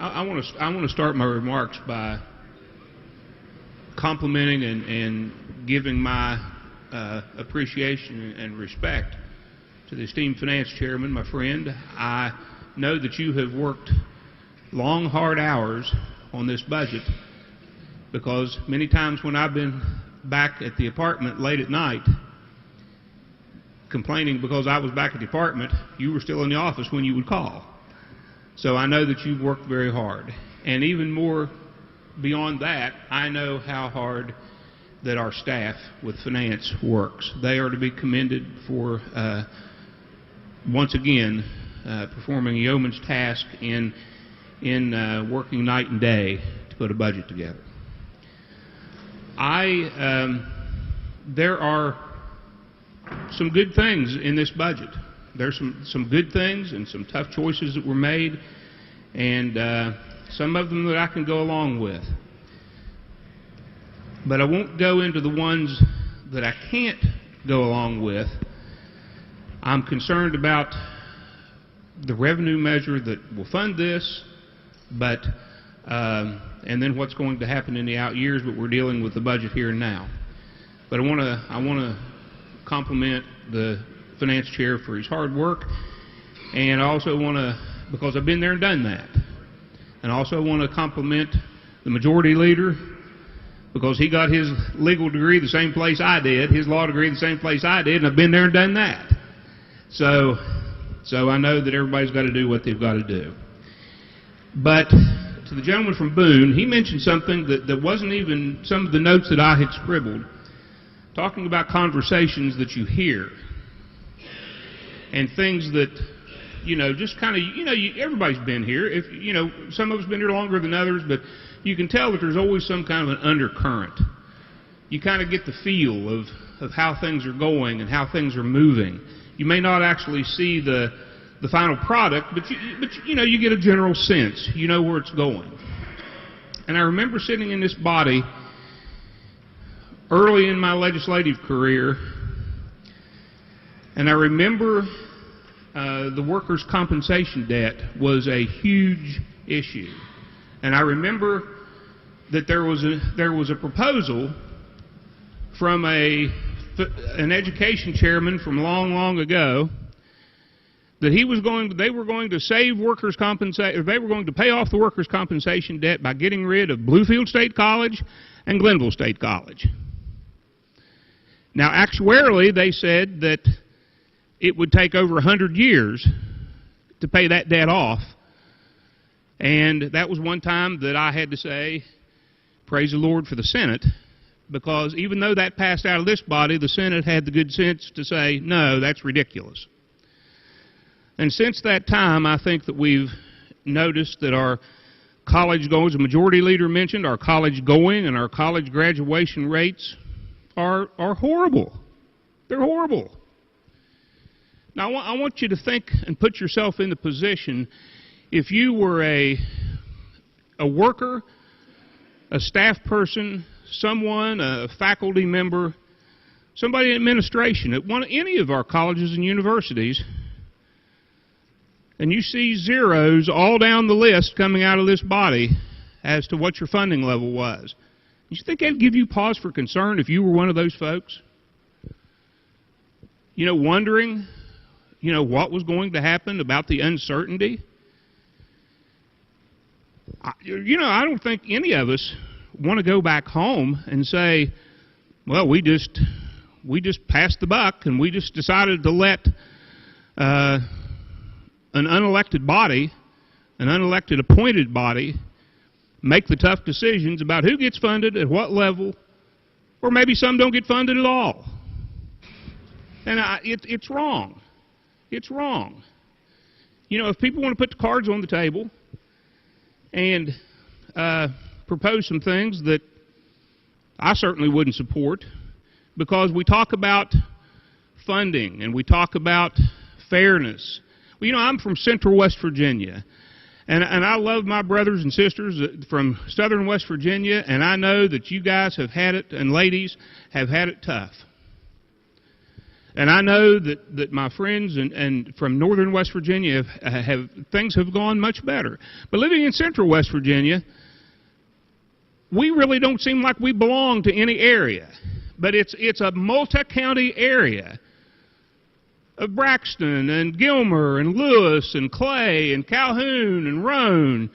I want to start my remarks by complimenting and giving my appreciation and respect to the esteemed finance chairman, my friend. I know that you have worked long, hard hours on this budget, because many times when I've been back at the apartment late at night complaining because I was back at the apartment, you were still in the office when you would call. So I know that you've worked very hard. And even more beyond that, I know how hard that our staff with finance works. They are to be commended for, once again, performing a yeoman's task in working night and day to put a budget together. There are some good things in this budget. There's some good things and some tough choices that were made, and some of them that I can go along with. But I won't go into the ones that I can't go along with. I'm concerned about the revenue measure that will fund this, but and then what's going to happen in the out years, but we're dealing with the budget here and now. But I want to compliment the finance chair for his hard work, and I also want to, because I've been there and done that, and I also want to compliment the majority leader, because he got his legal degree the same place I did, his law degree the same place I did, and I've been there and done that. So I know that everybody's got to do what they've got to do. But to the gentleman from Boone, he mentioned something that wasn't even some of the notes that I had scribbled, talking about conversations that you hear and things that, just kind of, everybody's been here. If some of us been here longer than others, but you can tell that there's always some kind of an undercurrent. You kind of get the feel of how things are going and how things are moving. You may not actually see the final product, but you get a general sense. You know where it's going. And I remember sitting in this body early in my legislative career, and I remember the workers' compensation debt was a huge issue. And I remember that there was a proposal from an education chairman from long ago that they were going to save workers' compensation, or they were going to pay off the workers' compensation debt by getting rid of Bluefield State College and Glenville State College. Now, actuarially, they said that it would take over 100 years to pay that debt off. And that was one time that I had to say, praise the Lord for the Senate, because even though that passed out of this body, the Senate had the good sense to say, no, that's ridiculous. And since that time, I think that we've noticed that our college going, as the majority leader mentioned, our college going and our college graduation rates are horrible. They're horrible. Now, I want you to think and put yourself in the position if you were a worker, a staff person, someone, a faculty member, somebody in administration at any of our colleges and universities, and you see zeros all down the list coming out of this body as to what your funding level was. You think that'd give you pause for concern if you were one of those folks? Wondering, what was going to happen about the uncertainty? I don't think any of us want to go back home and say, well, we just passed the buck and we just decided to let an unelected body, an unelected appointed body, make the tough decisions about who gets funded at what level, or maybe some don't get funded at all. And it's wrong. It's wrong. If people want to put the cards on the table and propose some things that I certainly wouldn't support, because we talk about funding and we talk about fairness. Well, I'm from Central West Virginia, and I love my brothers and sisters from Southern West Virginia, and I know that you guys have had it, and ladies have had it tough. And I know that my friends and from northern West Virginia things have gone much better. But living in central West Virginia, we really don't seem like we belong to any area. But it's a multi-county area of Braxton and Gilmer and Lewis and Clay and Calhoun and Roane,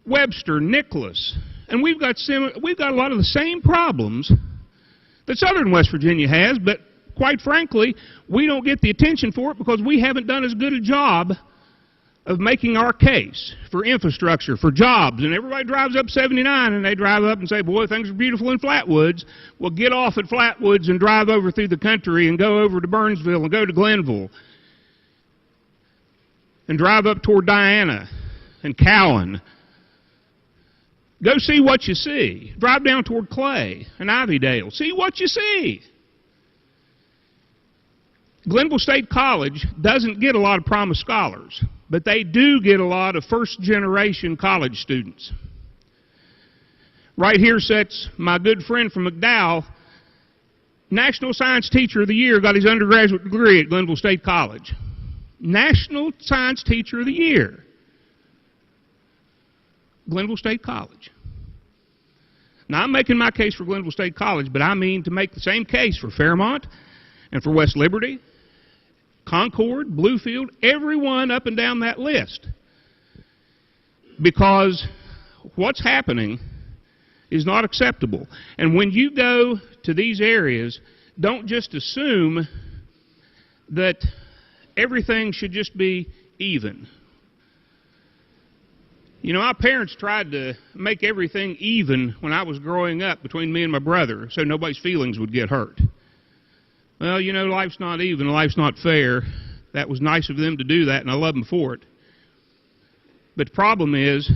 Webster, Nicholas. And we've got a lot of the same problems that southern West Virginia has, but quite frankly, we don't get the attention for it because we haven't done as good a job of making our case for infrastructure, for jobs. And everybody drives up 79 and they drive up and say, boy, things are beautiful in Flatwoods. Well, get off at Flatwoods and drive over through the country and go over to Burnsville and go to Glenville and drive up toward Diana and Cowan. Go see what you see. Drive down toward Clay and Ivydale. See what you see. Glenville State College doesn't get a lot of promised scholars, but they do get a lot of first-generation college students. Right here sits my good friend from McDowell, National Science Teacher of the Year, got his undergraduate degree at Glenville State College. National Science Teacher of the Year. Glenville State College. Now, I'm making my case for Glenville State College, but I mean to make the same case for Fairmont and for West Liberty, Concord, Bluefield, everyone up and down that list. Because what's happening is not acceptable. And when you go to these areas, don't just assume that everything should just be even. You know, our parents tried to make everything even when I was growing up between me and my brother so nobody's feelings would get hurt. Well, you know, life's not even, life's not fair. That was nice of them to do that, and I love them for it. But the problem is,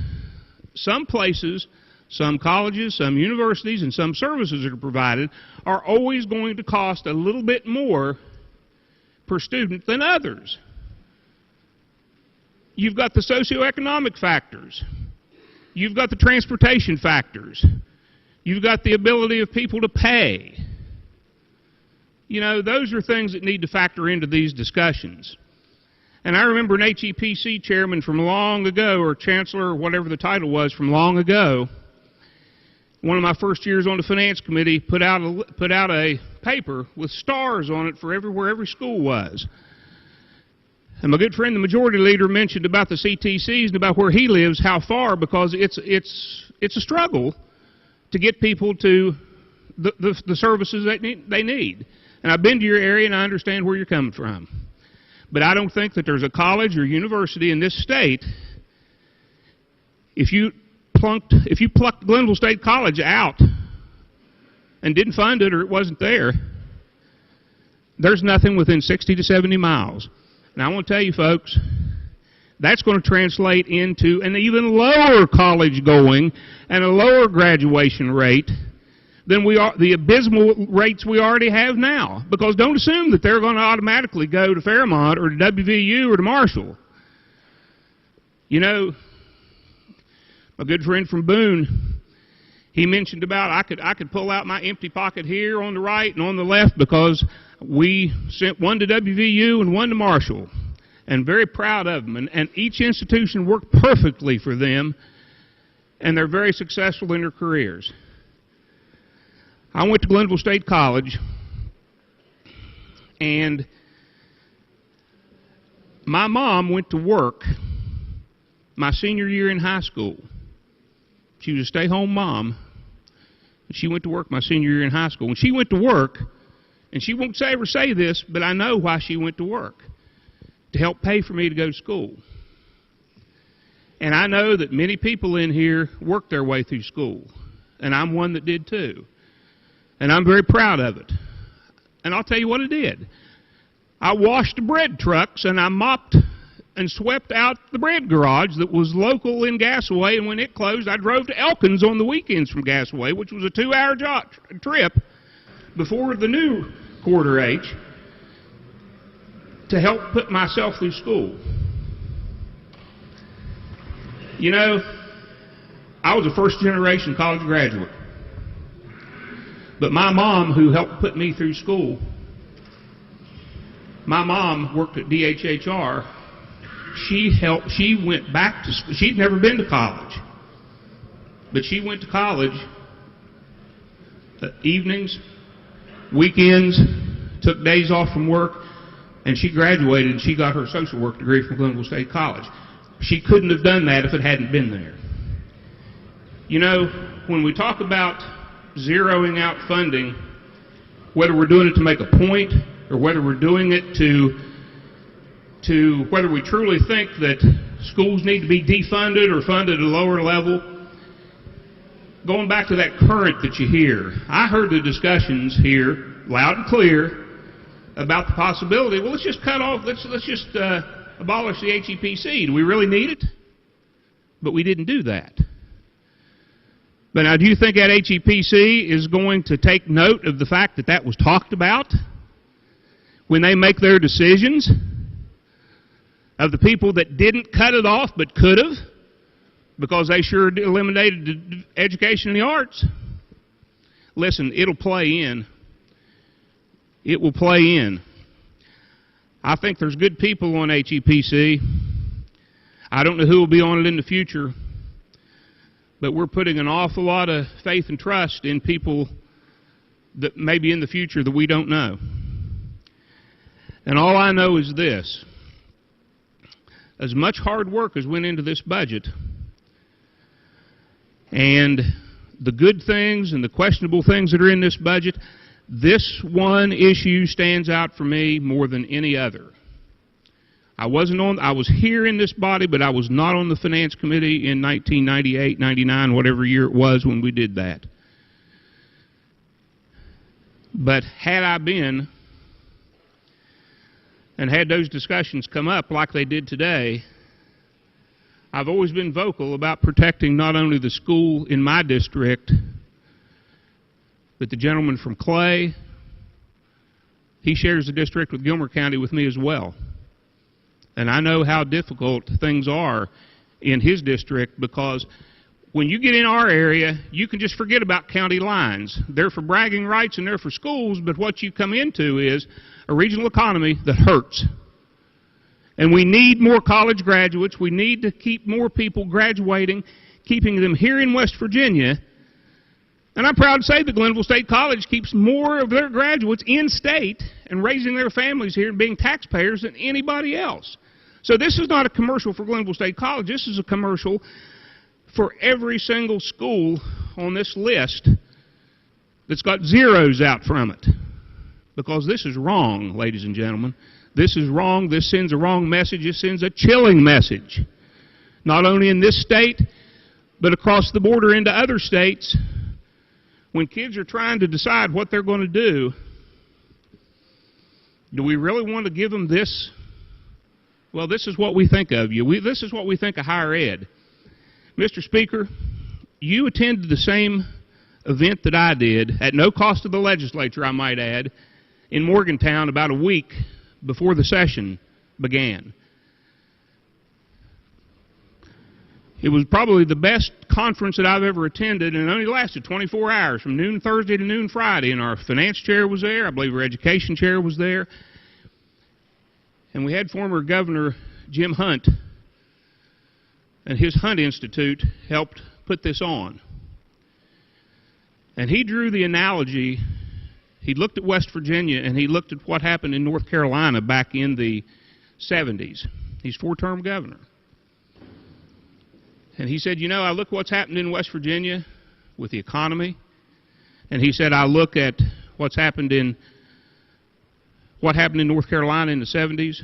some places, some colleges, some universities, and some services that are provided are always going to cost a little bit more per student than others. You've got the socioeconomic factors. You've got the transportation factors. You've got the ability of people to pay. You know, those are things that need to factor into these discussions. And I remember an HEPC chairman from long ago, or chancellor, or whatever the title was from long ago, one of my first years on the finance committee put out a paper with stars on it for where every school was. And my good friend, the majority leader, mentioned about the CTCs and about where he lives, how far, because it's a struggle to get people to the services they need. And I've been to your area and I understand where you're coming from. But I don't think that there's a college or university in this state, if you plucked Glenville State College out and didn't fund it or it wasn't there, there's nothing within 60 to 70 miles. Now, I want to tell you, folks, that's going to translate into an even lower college going and a lower graduation rate than the abysmal rates we already have now. Because don't assume that they're going to automatically go to Fairmont or to WVU or to Marshall. You know, my good friend from Boone, he mentioned about I could pull out my empty pocket here on the right and on the left because we sent one to WVU and one to Marshall, and very proud of them. And each institution worked perfectly for them, and they're very successful in their careers. I went to Glenville State College, and my mom went to work my senior year in high school. She was a stay-home mom, and she went to work my senior year in high school. When she went to work, and she won't ever say this, but I know why she went to work, to help pay for me to go to school. And I know that many people in here worked their way through school, and I'm one that did too. And I'm very proud of it. And I'll tell you what I did. I washed the bread trucks, and I mopped and swept out the bread garage that was local in Gasaway, and when it closed, I drove to Elkins on the weekends from Gasaway, which was a 2-hour trip before the new quarter H, to help put myself through school. You know, I was a first-generation college graduate. But my mom, who helped put me through school, My mom worked at DHHR. She went back to school. She'd never been to college, but she went to college evenings, weekends, took days off from work, and she graduated and she got her social work degree from Glenville State College. She couldn't have done that if it hadn't been there. You know, when we talk about zeroing out funding, whether we're doing it to make a point or whether we're doing it to whether we truly think that schools need to be defunded or funded at a lower level, going back to that current that you hear, I heard the discussions here loud and clear about the possibility, well, let's just cut off, let's just abolish the HEPC. Do we really need it? But we didn't do that. But now, do you think that HEPC is going to take note of the fact that that was talked about when they make their decisions of the people that didn't cut it off but could have, because they sure eliminated education and the arts? Listen, it'll play in. It will play in. I think there's good people on HEPC. I don't know who will be on it in the future, but we're putting an awful lot of faith and trust in people that may be in the future that we don't know. And all I know is this: as much hard work as went into this budget, and the good things and the questionable things that are in this budget, this one issue stands out for me more than any other. I was here in this body, but I was not on the Finance Committee in 1998, 99, whatever year it was when we did that. But had I been, and had those discussions come up like they did today, I've always been vocal about protecting not only the school in my district, but the gentleman from Clay, he shares the district with Gilmer County with me as well. And I know how difficult things are in his district, because when you get in our area, you can just forget about county lines. They're for bragging rights and they're for schools, but what you come into is a regional economy that hurts. And we need more college graduates. We need to keep more people graduating, keeping them here in West Virginia. And I'm proud to say that Glenville State College keeps more of their graduates in-state and raising their families here and being taxpayers than anybody else. So this is not a commercial for Glenville State College. This is a commercial for every single school on this list that's got zeros out from it. Because this is wrong, ladies and gentlemen. This is wrong. This sends a wrong message. It sends a chilling message. Not only in this state, but across the border into other states. When kids are trying to decide what they're going to do we really want to give them this? Well, this is what we think of you. This is what we think of higher ed. Mr. Speaker, you attended the same event that I did, at no cost to the legislature, I might add, in Morgantown about a week before the session began. It was probably the best conference that I've ever attended, and it only lasted 24 hours, from noon Thursday to noon Friday. And our finance chair was there. I believe our education chair was there. And we had former Governor Jim Hunt, and his Hunt Institute helped put this on. And he drew the analogy. He looked at West Virginia, and he looked at what happened in North Carolina back in the 70s. He's four-term governor. And he said, you know, I look what's happened in West Virginia with the economy. And he said, I look at what's happened in North Carolina in the 70s.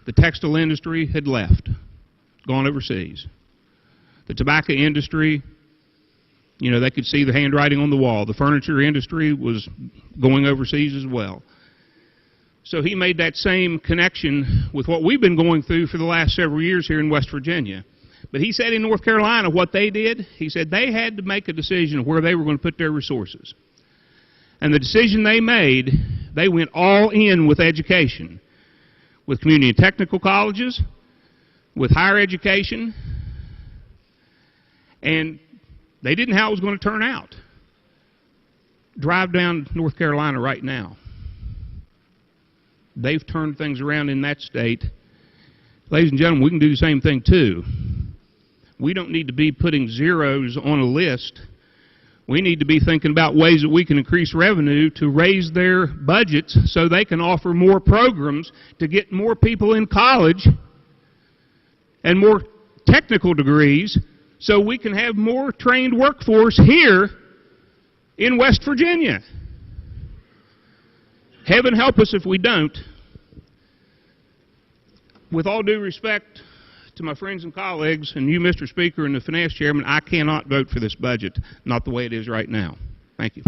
The textile industry had left, gone overseas. The tobacco industry, you know, they could see the handwriting on the wall. The furniture industry was going overseas as well. So he made that same connection with what we've been going through for the last several years here in West Virginia. But he said in North Carolina what they did, he said they had to make a decision of where they were going to put their resources. And the decision they made, they went all in with education, with community and technical colleges, with higher education, and they didn't know how it was going to turn out. Drive down North Carolina right now. They've turned things around in that state. Ladies and gentlemen, we can do the same thing too. We don't need to be putting zeros on a list. We need to be thinking about ways that we can increase revenue to raise their budgets so they can offer more programs to get more people in college and more technical degrees so we can have more trained workforce here in West Virginia. Heaven help us if we don't. With all due respect to my friends and colleagues, and you, Mr. Speaker, and the Finance Chairman, I cannot vote for this budget, not the way it is right now. Thank you.